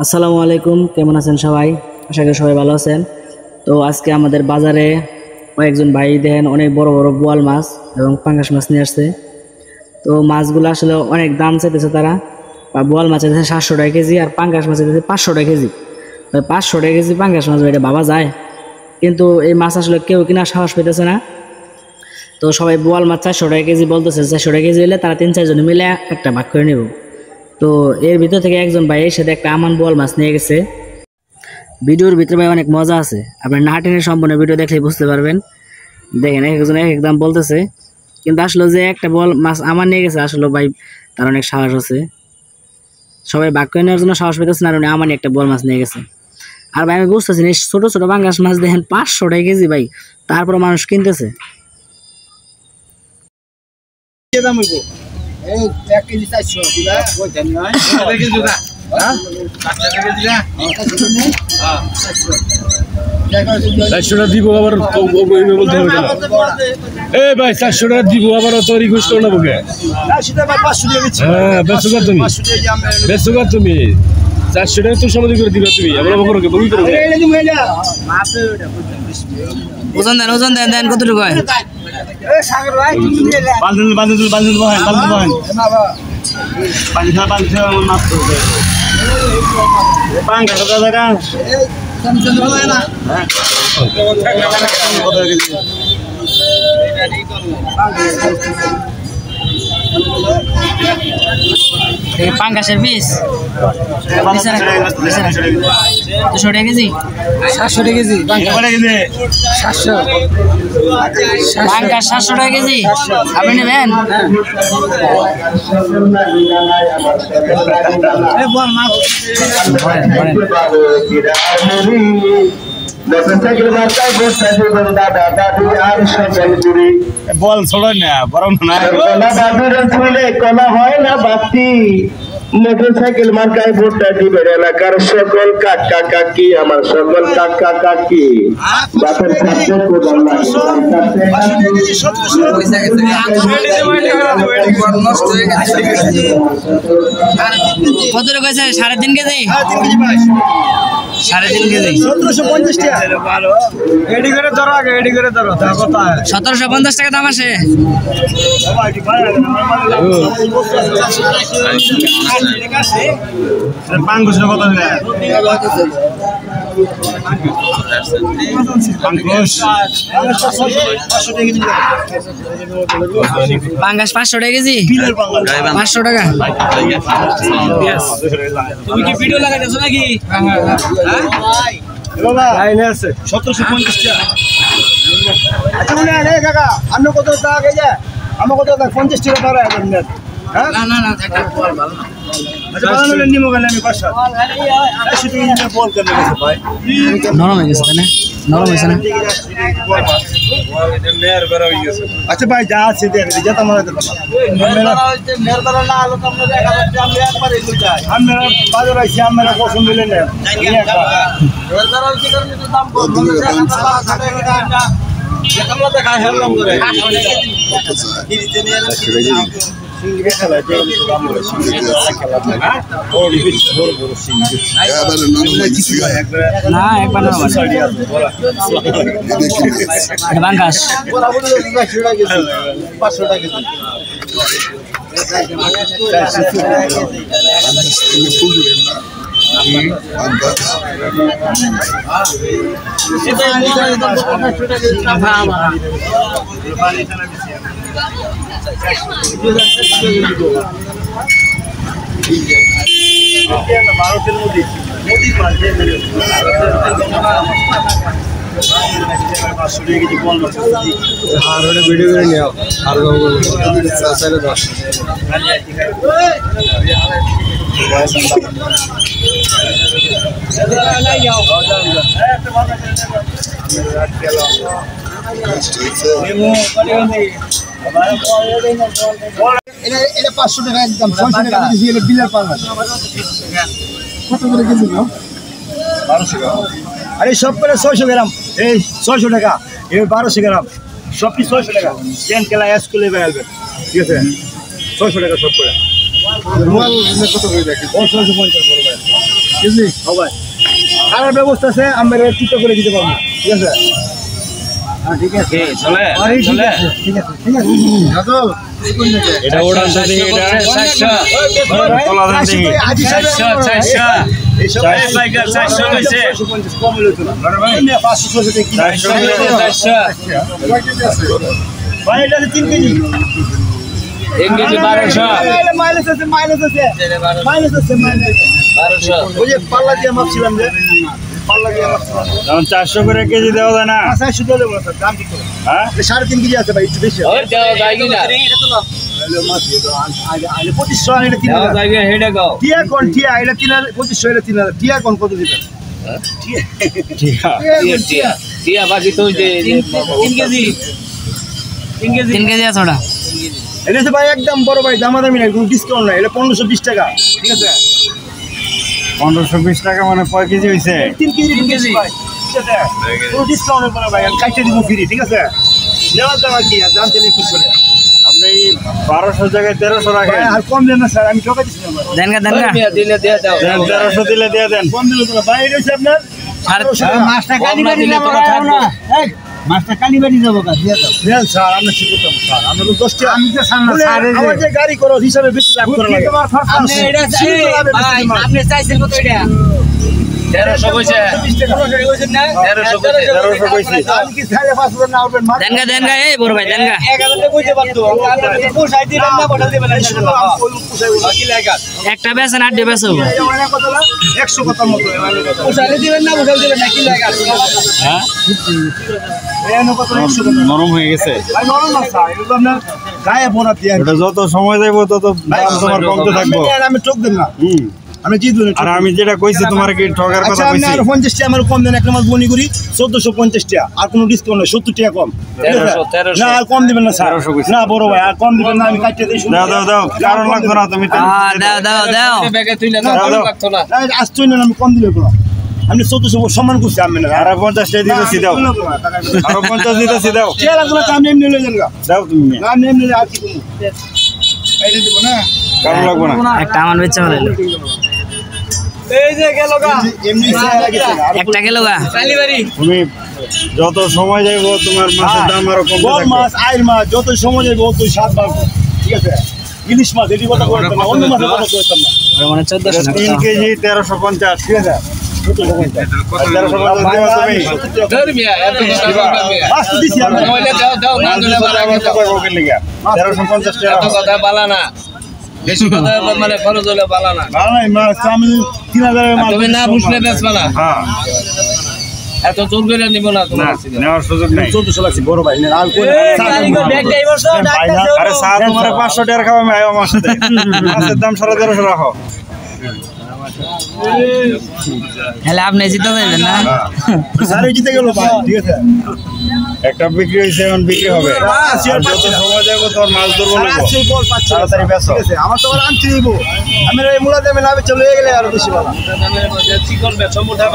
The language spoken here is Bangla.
আসসালামু আলাইকুম, কেমন আছেন সবাই? আশা করি সবাই ভালো আছেন। তো আজকে আমাদের বাজারে কয়েকজন ভাই দেখেন অনেক বড় বড় বোয়াল মাছ এবং পাঙ্গাস মাছ নিয়ে আসছে। তো মাছগুলো আসলে অনেক দাম চাইতেছে তারা। বোয়াল মাছ চাইতেছে 700 টাকা কেজি আর পাঙ্গাস মাছ চাইতেছে 500 টাকা কেজি। 500 টাকা কেজি পাঙ্গাস মাছ এটা ভাবা যায়? কিন্তু এই মাছ আসলে কেউ কিনা সাহস পেতেছে না। তো সবাই বোয়াল মাছ 400 টাকা কেজি বলতেছে। 400 টাকা কেজি হলে তারা 3-4 জন মিলে একটা ভাগ করে নেব। তো এর ভিতর থেকে একজন ভাই এর সাথে একটা আমান বোয়াল মাছ নিয়ে গেছে। ভিডিওর ভিতরে ভাই অনেক মজা আছে, আপনার না টেনে সম্পূর্ণ ভিডিও দেখলে বুঝতে পারবেন। দেখেন একজন এক দাম বলতেছে, কিন্তু আসলে যে একটা বল মাছ আমার নিয়ে গেছে আসলে ভাই তার অনেক সাহস আছে। সবাই ভাগ করে নেওয়ার জন্য সাহস পেতেছে না, আর উনি আমারই একটা বল মাছ নিয়ে গেছে। আর ভাই আমি বুঝতেছি না, ছোট ছোট পাঙ্গাস মাছ দেখেন 500 টাকা কেজি ভাই, তারপর মানুষ কিনতেছে। দিব আবার বলতে হবে না। এই ভাই 400 টাকা দিব আবার অত রিকোয়েস্ট করো না বুকে। হ্যাঁ বেসুকা তুমি 400 টাকা তো সমাধি করে দিবা তুমি। আমরা বকর কে বই করো। ওজন দেন কতটুকু হয়? বান্দুল বহেন বান্দুল মাছ তো পাঙ্গা কত টাকা? পাঙ্গাসের পিস 200 টাকা কেজি, 700 টাকা কেজি পাঙ্গাস 700 টাকা কেজি। আপনি নেবেন? বল ছোড়ো না বরং না কলা হয় না বাতি মোটরসাইকেল মার্কায় ভোটটা দিবেন এলাকার সকল কাকা কাকি, আমার সকল কাকা কাকি বাপের কাছে কত টাকা কইছে? 3.5 কেজি, 3.5 কেজি 1750 টাকা। এডি করে ধরো আগে, এডি করে ধরো তা কথা 1750 টাকা দাম আসে। পাঙ্গুস কত দিলে? পাঙ্গুস পাঙ্গাস 500 টাকা কেজি, 500 টাকা। তুমি কি ভিডিও লাগাইতেছো নাকি? বাবা লাইনে আছে 1750 টাকা। আচ্ছা মনে হয় কাকা আপনি কত টাকা গেছে? আমার কত 50 টাকা ধরে আপনার। হ্যাঁ না টাকা ভালো। আচ্ছা বানালে নিমো গেলে আমি 500 টাকা বল করে গেছে ভাই। নরম হয়ে গেছে তাই না? নরম হয়েছে না? আচ্ছা ভাই যা আছে দেখ যেটা মনে হয় আমরা বাজার আইছি, আমরা পছন্দ হইলে না না একবার না পাঙ্গাস 500 টাকা ভারতের মধ্যে মোদির মাল আর ভিডিও করে নিও আর এটা 500 টাকা একদম 600 টাকা দিয়েছি এটা বিলের পাল্লা কত করে কেজি নাও 1200 টাকা আরে সব করে 600 গ্রাম এই 600 টাকা এই 1200 গ্রাম সব কি 600 টাকা 10 কেলা স্কুলে বেলবে ঠিক আছে 600 টাকা সব করে রুমাল কত করে দেখি 650 বড় ভাই কেজি সবাই খারাপ ব্যবস্থা আছে আমরা টিটো করে দিতে পারবো ঠিক আছে ঠিক আছে চলে ঠিক আছে ঠিক আছে ঠিক আছে হাজল এটা ওড়ান সাথে এটা 400 তোলা দেন দেখি 400 এই বাইকার 400 কইছে কম হলো তো ভাই 500 থেকে কি 400 ভাই এটা 3 কেজি 1 কেজি 1200 মাইনাস আছে মাইনাস আছে 1200 ওই যে পাল্লা দিয়ে মাপছিলাম যে পাল্লা দিয়ে মাপছিলাম এখন 400 করে কেজি দেওয়া যায় না 400 টাকা দেবো স্যার দাম ঠিক করে হ্যাঁ 3.5 কেজি আছে ভাই একটু বেশি ওই দেওয়া যায় কি না হ্যালো মাছ আগে 2500 এটা 3000 দেওয়া যায় কি হেডে গাও টিয়া কোন টিয়া এটা 2500 এটা 3000 টিয়া কোন কত দিবেন ঠিক আছে টিয়া বাকি তো যে 3 কেজি 3 কেজি আছে ওটা এটা তো ভাই একদম বড় ভাই দামাদামি নাই কোনো ডিসকাউন্ট নাই এটা 1520 টাকা ঠিক আছে 1520 টাকা মানে কয় কেজি হইছে 3 কেজি ভাই ঠিক আছে কোনো ডিসকাউন্ট হবে না ভাই আমি কাটতে দিব ফ্রি ঠিক আছে নেওয়া যাওয়া কি আর দাম তেলে খুশ করে আপনি 1200 জায়গায় 1300 রাখেন আর কম দেন না স্যার আমি ঠকা দিচ্ছি না ভাই দেন গা দিলে দিয়ে দাও 1300 দিলে দিয়ে দেন কম দিল তো ভাই এটা হচ্ছে আপনার মাছটা কালীবাড়ি যাবো না এই মাছটা কালীবাড়ি যাবো কা দিয়ে দাও দেন স্যার আমরা ঠিক করতাম স্যার আমরা তো 10 টাকা আমি তো সামনে স্যার আমার যে গাড়ি করো হিসাবে বেশি লাভ করা লাগে আপনি এটা আপনি চাইছেন কত এটা 1300 কইছে 1300 কইছেন না 1300 কইছি আমি কি 5.5 না উঠবেন মাছ দেন গা এই বড় ভাই দেন গা 1000 টাকা কইতে পারতো আপনি পোষাই দিবেন না বদল দিবেন না বাকি লাগা একটা বেচেন 8 বেচো 100 কথা মতো পোষাইলে দিবেন না বদল দিবেন না কি লাগা হ্যাঁ এনো কত 100 কথা নরম হয়ে গেছে ভাই নরম না স্যার এটা আপনার গায়ে পড়া দিয়ে এটা যত সময় যাইব তত দাম তোমার কমতে থাকবো আমি ঠক দেন না আমি জিতব না আর আমি যেটা কইছি তোমার কি ঠকার কথা আচ্ছা আমি কইছি আর 50 টাকা আমার কম দেন একটা মাছ বনি করি 1450 টাকা আর কোনো ডিসকাউন্ট নাই 70 টাকা কম 1300 না আর কম দিবেন না স্যার 1300 কইছি। না বড় ভাই আর কম দিবেন না আমি কাটতে দেই দাও কারণ লাগতো না তুমি দাও ব্যাগে তুইলে না ভালো লাগতো না আসছই না আমি কম দিলে কোনো আমি 1400 সম্মান করছি আমি না আর 50 টাকা দিতেছি দাও আর 50 দিতেছি দাও চেলা গুলো আমি এমনি লয়ে যান দাও তুমি না আমি এমনি আর কি করব এইটা দিব না কারণ লাগবো না একটা আমার বেচা হলো এই যে গেল গা এমনি চেলা গেছে একটা গেল গা কালীবাড়ি তুমি যত সময় যাইব তোমার মাছের দাম আরো কমতে বড় থাকবে মাছ আইর মাছ যত সময় যাবে অত স্বাদ বাড়বে ঠিক আছে ইলিশ মাছ এটি কথা বলতাম না অন্য মাছের কথা বলতাম না ওটা মানে 1400 3 কেজি 1350 ঠিক আছে 1350 দেওয়া তুমি ধর মিয়া এত কথা বলবা মিয়া মাছ তো দিছি আমি মইলে দাও না দিলে বালা কিন্তু 1350 টাকা এত কথা বালা না বেশি কথা মানে খরচ হলে বালা না ভালো নাই মাছ আমি 3000 মাছ তুমি না বুঝলে বেচবা না হ্যাঁ এত জোর করে নিব না না তোমার নেওয়ার সুযোগ নাই 1400 লাগছে বড় ভাই না আর কোন আরে চা তোমার 500 টাকা খাওয়া আমি আইও আমার সাথে মাছের দাম 1350 রাখো হলে আপনি জিতে যাবেন না সারে জিতে গেল ভাই ঠিক আছে একটা বিক্রি হইছে এখন বিক্রি হবে আর যত সময় যাইব তোর মাছ ধরবো না সেই বল পাচ্ছে তাড়াতাড়ি বেচো। ঠিক আছে আমার তো আর আনতে দিব আমি এই মুলা দেবে না চলে গেলে আর বেশি ভালো চিকন বেচো মোটা